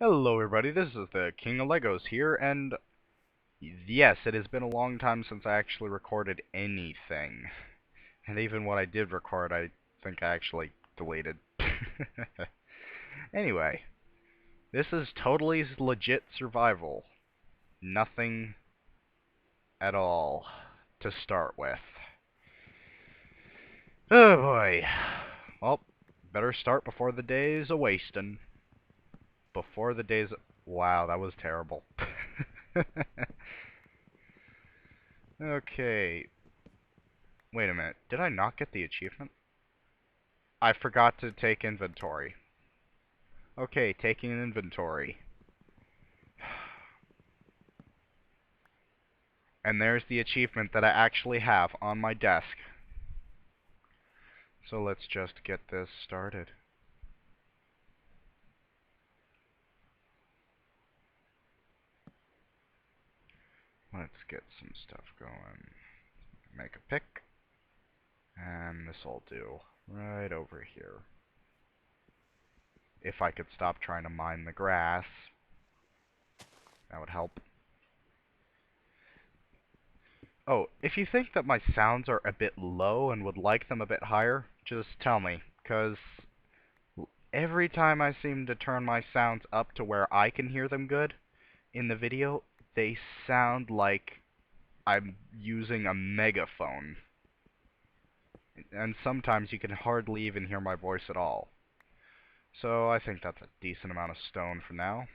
Hello everybody, this is the King of Legos here, and yes, it has been a long time since I actually recorded anything. And even what I did record, I think I actually deleted. Anyway, this is totally legit survival. Nothing at all to start with. Oh boy. Well, better start before the day's a-wastin'. Before the day's... Wow, that was terrible. Okay. Wait a minute. Did I not get the achievement? I forgot to take inventory. Okay, taking an inventory. And there's the achievement that I actually have on my desk. So let's just get this started. Let's get some stuff going. Make a pick. And this'll do. Right over here. If I could stop trying to mine the grass, that would help. Oh, if you think that my sounds are a bit low and would like them a bit higher, just tell me, 'cause every time I seem to turn my sounds up to where I can hear them good in the video, they sound like I'm using a megaphone. And sometimes you can hardly even hear my voice at all. So I think that's a decent amount of stone for now.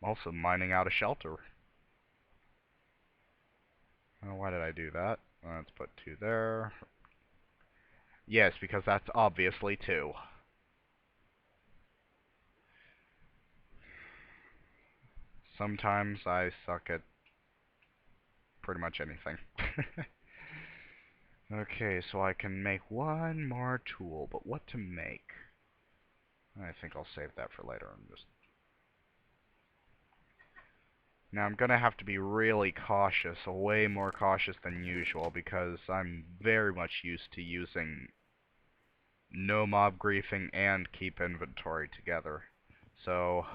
I'm also mining out a shelter. Why did I do that? Let's put 2 there. Yes, because that's obviously 2. Sometimes I suck at pretty much anything. Okay, so I can make one more tool, but what to make? I think I'll save that for later. Now I'm gonna have to be really cautious, way more cautious than usual, because I'm very much used to using no mob griefing and keep inventory together. So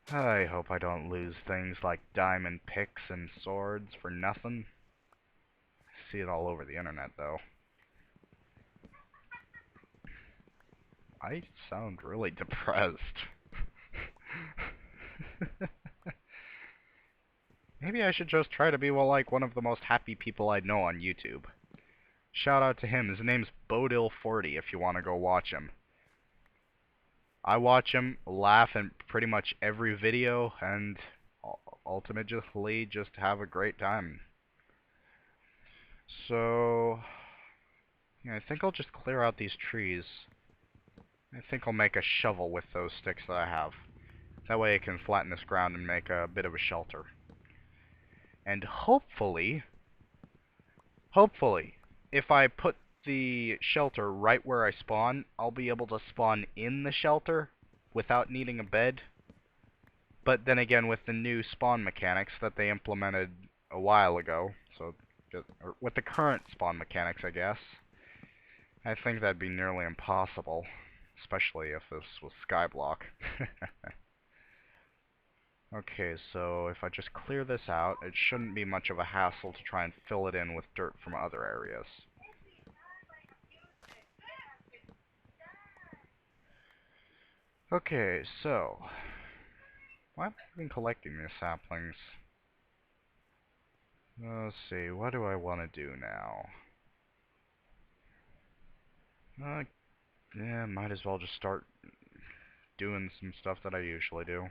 I hope I don't lose things like diamond picks and swords for nothing. I see it all over the internet though. I sound really depressed. Maybe I should just try to be like one of the most happy people I know on YouTube. Shout out to him. His name's Bodil40 if you want to go watch him. I watch him, laugh in pretty much every video, and ultimately just have a great time. So, yeah, I think I'll just clear out these trees. I think I'll make a shovel with those sticks that I have. That way I can flatten this ground and make a bit of a shelter. And hopefully, if I put the shelter right where I spawn, I'll be able to spawn in the shelter without needing a bed. But then again, with the new spawn mechanics that they implemented a while ago, so or with the current spawn mechanics, I guess, I think that'd be nearly impossible, especially if this was Skyblock. Okay, so if I just clear this out, it shouldn't be much of a hassle to try and fill it in with dirt from other areas. Okay, so why have I been collecting these saplings? Let's see, what do I want to do now? Yeah, might as well just start doing some stuff that I usually do,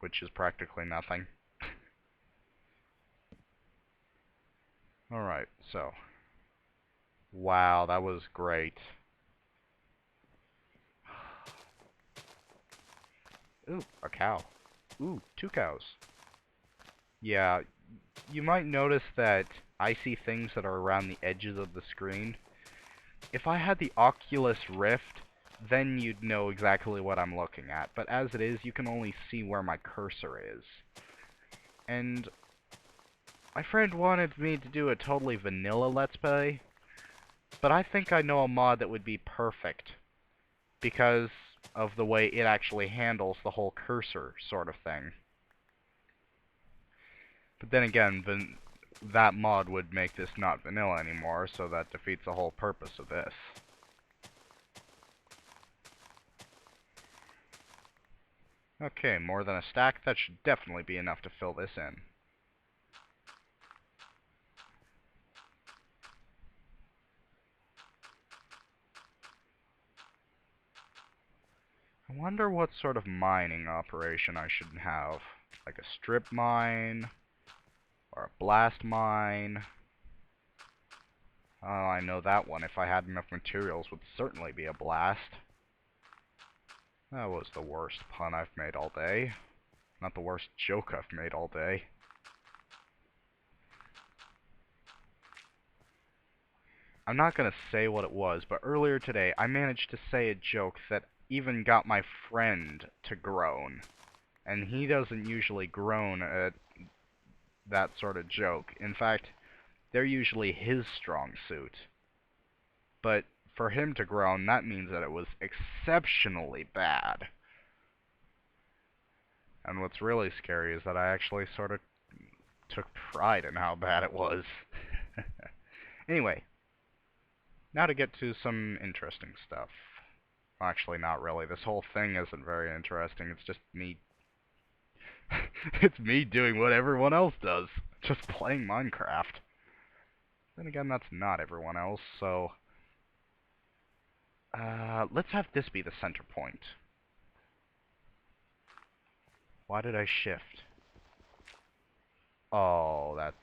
which is practically nothing. Alright, so. Wow, that was great. Ooh, a cow. Ooh, 2 cows. Yeah, you might notice that I see things that are around the edges of the screen. If I had the Oculus Rift, then you'd know exactly what I'm looking at. But as it is, you can only see where my cursor is. And my friend wanted me to do a totally vanilla Let's Play, but I think I know a mod that would be perfect because of the way it actually handles the whole cursor sort of thing. But then again, that mod would make this not vanilla anymore, so that defeats the whole purpose of this. Okay, more than a stack. That should definitely be enough to fill this in. I wonder what sort of mining operation I should have. Like a strip mine, or a blast mine. Oh, I know that one, if I had enough materials, would certainly be a blast. That was the worst pun I've made all day. Not the worst joke I've made all day. I'm not gonna say what it was, but earlier today I managed to say a joke that even got my friend to groan. And he doesn't usually groan at that sort of joke. In fact, they're usually his strong suit. But for him to groan, that means that it was exceptionally bad. And what's really scary is that I actually sort of took pride in how bad it was. Anyway, now to get to some interesting stuff. Actually, not really. This whole thing isn't very interesting. It's just me... it's me doing what everyone else does. Just playing Minecraft. Then again, that's not everyone else, so... let's have this be the center point. Why did I shift? Oh, that...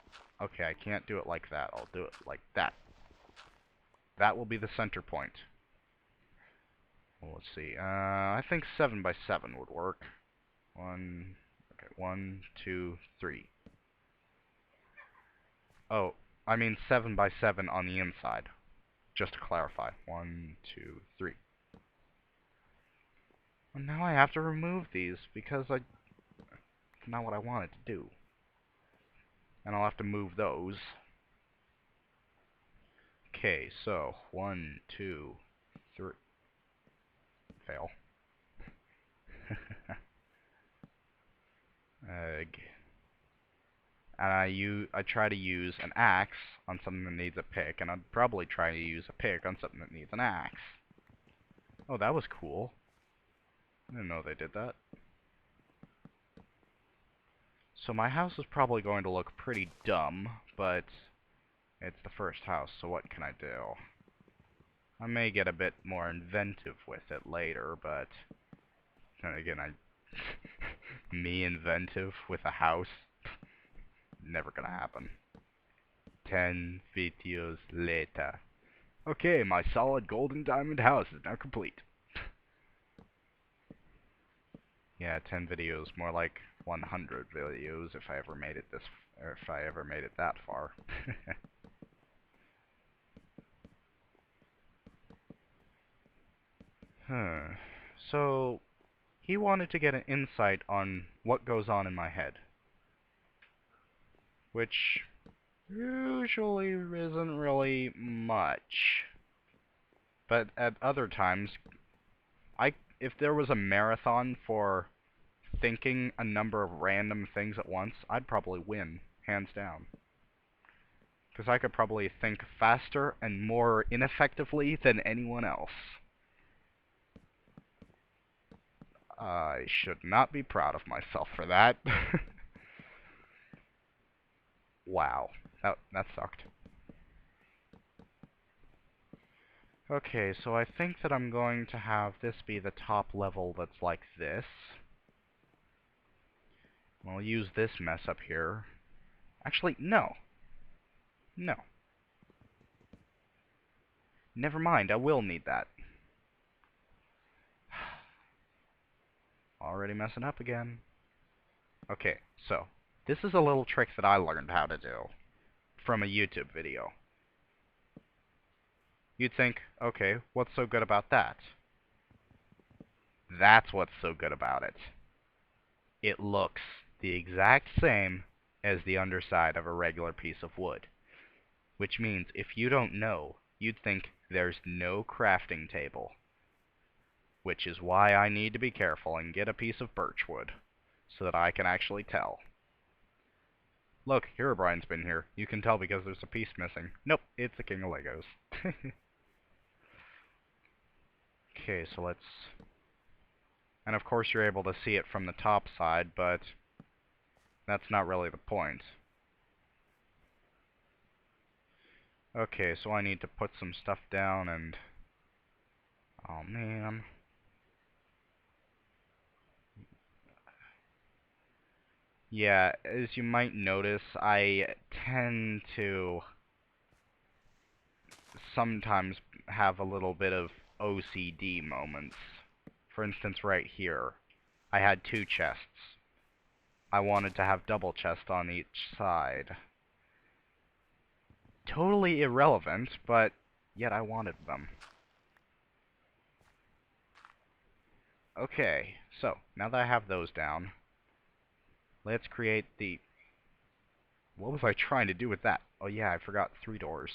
Okay, I can't do it like that. I'll do it like that. That will be the center point. Well, let's see. I think 7 by 7 would work. Okay, 1, 2, 3. Oh, I mean 7 by 7 on the inside. Just to clarify. 1, 2, 3. Well, now I have to remove these because it's not what I wanted to do. And I'll have to move those. Okay, so 1, 2, 3. Fail. Egg. And I try to use an axe on something that needs a pick, and I'd probably try to use a pick on something that needs an axe. Oh, that was cool. I didn't know they did that. So my house is probably going to look pretty dumb, but it's the first house, so what can I do? I may get a bit more inventive with it later, but then again, me inventive with a house? Never gonna happen. 10 videos later. Okay, my solid golden diamond house is now complete. Yeah, 10 videos, more like 100 videos if I ever made it that far. So, he wanted to get an insight on what goes on in my head. Which usually isn't really much. But at other times, if there was a marathon for thinking a number of random things at once, I'd probably win, hands down. Because I could probably think faster and more ineffectively than anyone else. I should not be proud of myself for that. Wow. That sucked. Okay, so I think that I'm going to have this be the top level that's like this. I'll use this mess up here. Actually, no. No. Never mind, I will need that. Already messing up again. Okay, so, this is a little trick that I learned how to do from a YouTube video. You'd think, okay, what's so good about that? That's what's so good about it. It looks the exact same as the underside of a regular piece of wood. Which means, if you don't know, you'd think there's no crafting table. which is why I need to be careful and get a piece of birchwood, so that I can actually tell. Look, Herobrine's been here. You can tell because there's a piece missing. Nope, it's the King of Legos. Okay, so let's... And of course you're able to see it from the top side, but that's not really the point. Okay, so I need to put some stuff down and... Oh man. Yeah, as you might notice, I tend to sometimes have a little bit of OCD moments. For instance, right here, I had 2 chests. I wanted to have double chests on each side. Totally irrelevant, but yet I wanted them. Okay, so now that I have those down, let's create the... What was I trying to do with that? Oh yeah, I forgot 3 doors.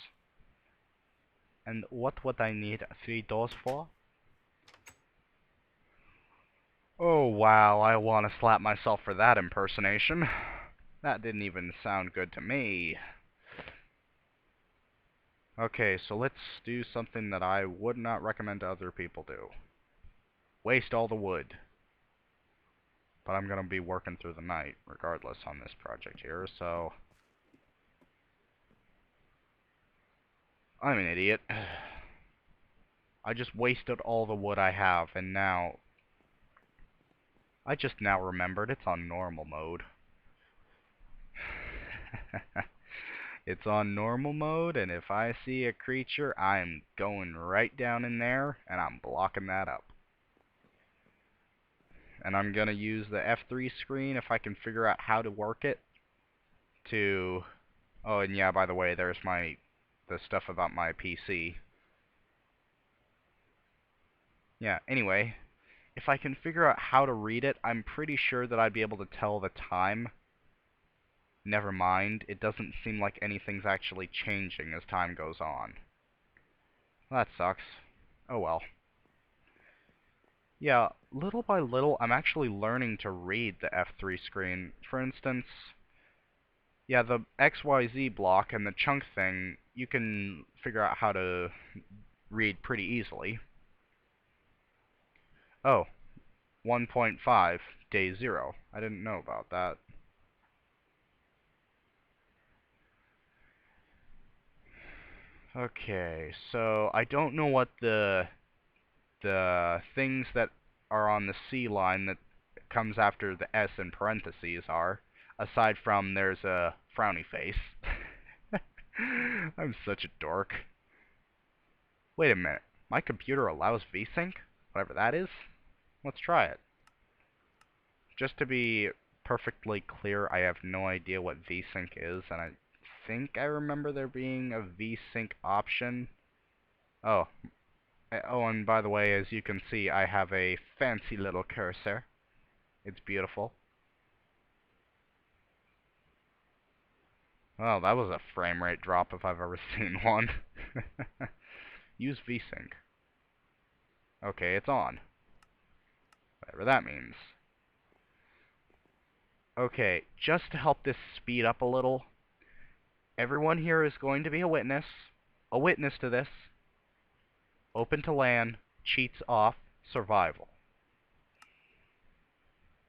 And what would I need 3 doors for? Oh wow, I want to slap myself for that impersonation. That didn't even sound good to me. Okay, so let's do something that I would not recommend other people do. Waste all the wood. But I'm going to be working through the night, regardless, on this project here, so... I'm an idiot. I just wasted all the wood I have, and now... I just now remembered it's on normal mode. It's on normal mode, and if I see a creature, I'm going right down in there, and I'm blocking that up. And I'm going to use the F3 screen if I can figure out how to work it to... Oh, and yeah, by the way, there's the stuff about my PC. Yeah, anyway, if I can figure out how to read it, I'm pretty sure that I'd be able to tell the time. Never mind, it doesn't seem like anything's actually changing as time goes on. Well, that sucks. Oh well. Yeah, little by little, I'm actually learning to read the F3 screen. For instance, yeah, the XYZ block and the chunk thing, you can figure out how to read pretty easily. Oh, 1.5, day 0. I didn't know about that. Okay, so I don't know what the things that are on the C line that comes after the S in parentheses are, aside from there's a frowny face. I'm such a dork. Wait a minute, my computer allows VSync? Whatever that is? Let's try it. Just to be perfectly clear, I have no idea what VSync is, and I think I remember there being a VSync option. Oh, and by the way, as you can see, I have a fancy little cursor. It's beautiful. Well, that was a frame rate drop if I've ever seen one. Use VSync. Okay, it's on. Whatever that means. Okay, just to help this speed up a little, everyone here is going to be a witness to this. Open to LAN, cheats off, survival.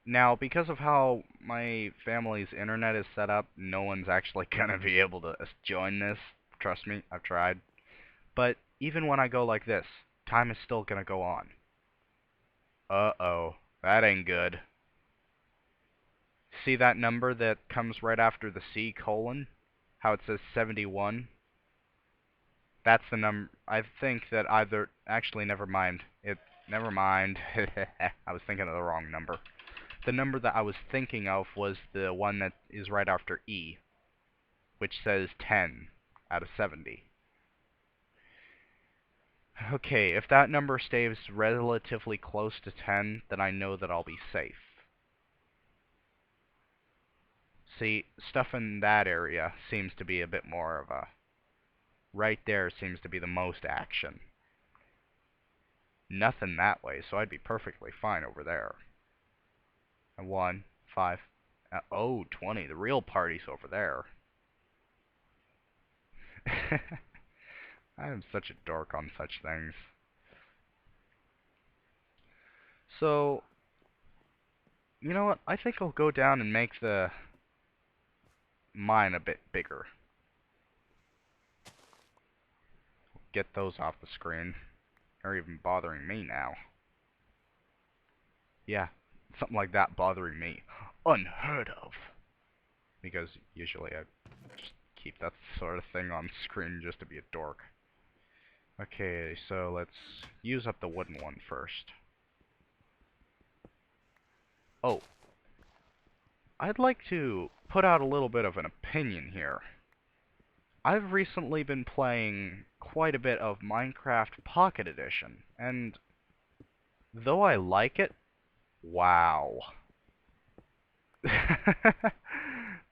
Now, because of how my family's internet is set up, no one's actually gonna be able to join this. Trust me, I've tried. But even when I go like this, time is still gonna go on. Uh-oh, that ain't good. See that number that comes right after the C colon? How it says 71? That's the number. I think that either... Actually, never mind. Never mind. I was thinking of the wrong number. The number that I was thinking of was the one that is right after E, which says 10 out of 70. Okay, if that number stays relatively close to 10, then I know that I'll be safe. See, stuff in that area seems to be a bit more of a... Right there seems to be the most action. nothing that way, so I'd be perfectly fine over there. And 1, 5, oh, 20. The real party's over there. I am such a dork on such things. So, you know what? I think I'll go down and make the mine a bit bigger. Get those off the screen. They're even bothering me now. Yeah, something like that bothering me. Unheard of. Because usually I just keep that sort of thing on screen just to be a dork. Okay, so let's use up the wooden one first. Oh, I'd like to put out a little bit of an opinion here. I've recently been playing quite a bit of Minecraft Pocket Edition, and though I like it, wow.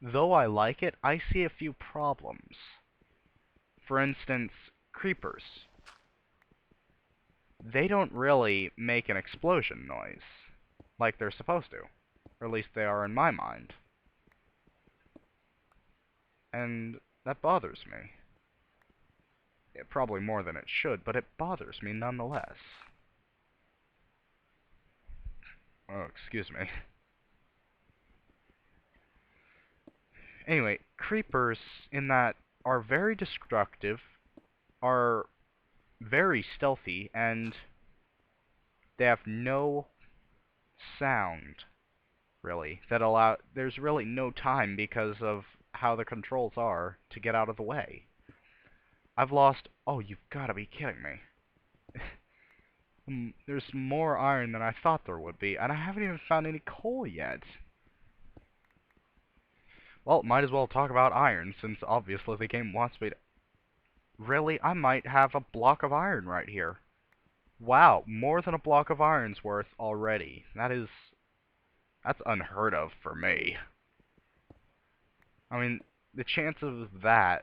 Though I like it, I see a few problems. For instance, creepers. They don't really make an explosion noise, like they're supposed to. Or at least they are in my mind. And that bothers me. Probably more than it should, but it bothers me nonetheless. Oh, excuse me. Anyway, creepers in that are very destructive, are very stealthy, and they have no sound, really, there's really no time because of how the controls are to get out of the way. I've lost, oh, you've gotta be kidding me. There's more iron than I thought there would be, and I haven't even found any coal yet. Well, might as well talk about iron, since obviously the game wants me to... Really? I might have a block of iron right here. Wow, more than a block of iron's worth already. That's unheard of for me. I mean, the chances of that,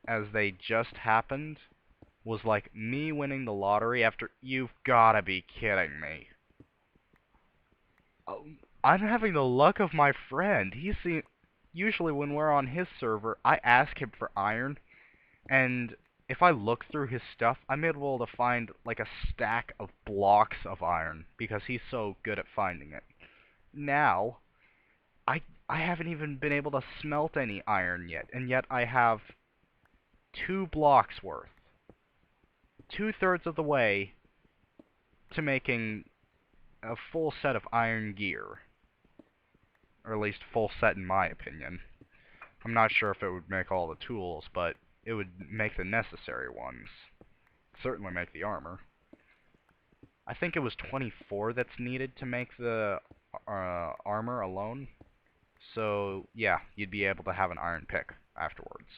as they just happened, was like me winning the lottery after... You've gotta be kidding me. I'm having the luck of my friend. Usually when we're on his server, I ask him for iron, and if I look through his stuff, I'm able to find like a stack of blocks of iron, because he's so good at finding it. Now, I haven't even been able to smelt any iron yet, and yet I have 2 blocks worth. 2/3 of the way to making a full set of iron gear. Or at least full set in my opinion. I'm not sure if it would make all the tools, but it would make the necessary ones. Certainly make the armor. I think it was 24 that's needed to make the armor alone. So, yeah, you'd be able to have an iron pick afterwards.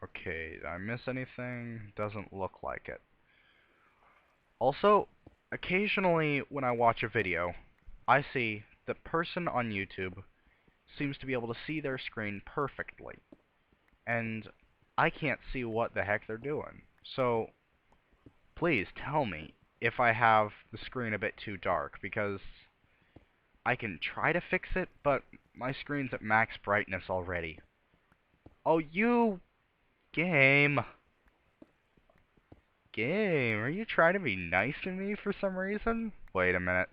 Okay, did I miss anything? Doesn't look like it. Also, occasionally when I watch a video, I see the person on YouTube seems to be able to see their screen perfectly, and I can't see what the heck they're doing. So, please tell me if I have the screen a bit too dark, because I can try to fix it, but my screen's at max brightness already. Oh, you... Game. Game, are you trying to be nice to me for some reason? Wait a minute.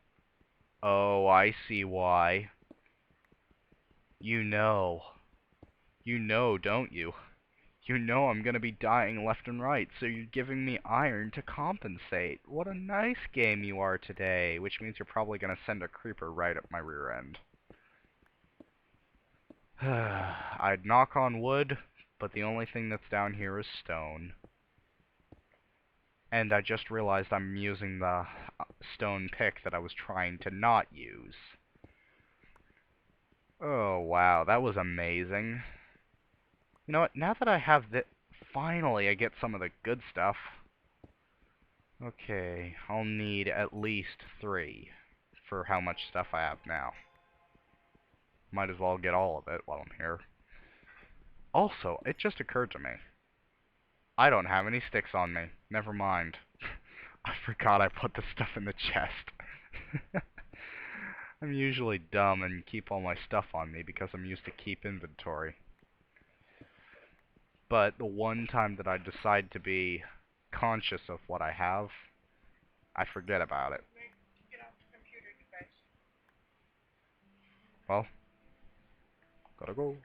Oh, I see why. You know. You know, don't you? You know I'm gonna be dying left and right, so you're giving me iron to compensate. What a nice game you are today, which means you're probably gonna send a creeper right up my rear end. I'd knock on wood, but the only thing that's down here is stone. And I just realized I'm using the stone pick that I was trying to not use. Oh, wow, that was amazing. You know what, now that I have the... Finally, I get some of the good stuff. Okay, I'll need at least 3 for how much stuff I have now. Might as well get all of it while I'm here. Also, it just occurred to me. I don't have any sticks on me. Never mind. I forgot I put the stuff in the chest. I'm usually dumb and keep all my stuff on me because I'm used to keep inventory. But the one time that I decide to be conscious of what I have, I forget about it. Well, gotta go.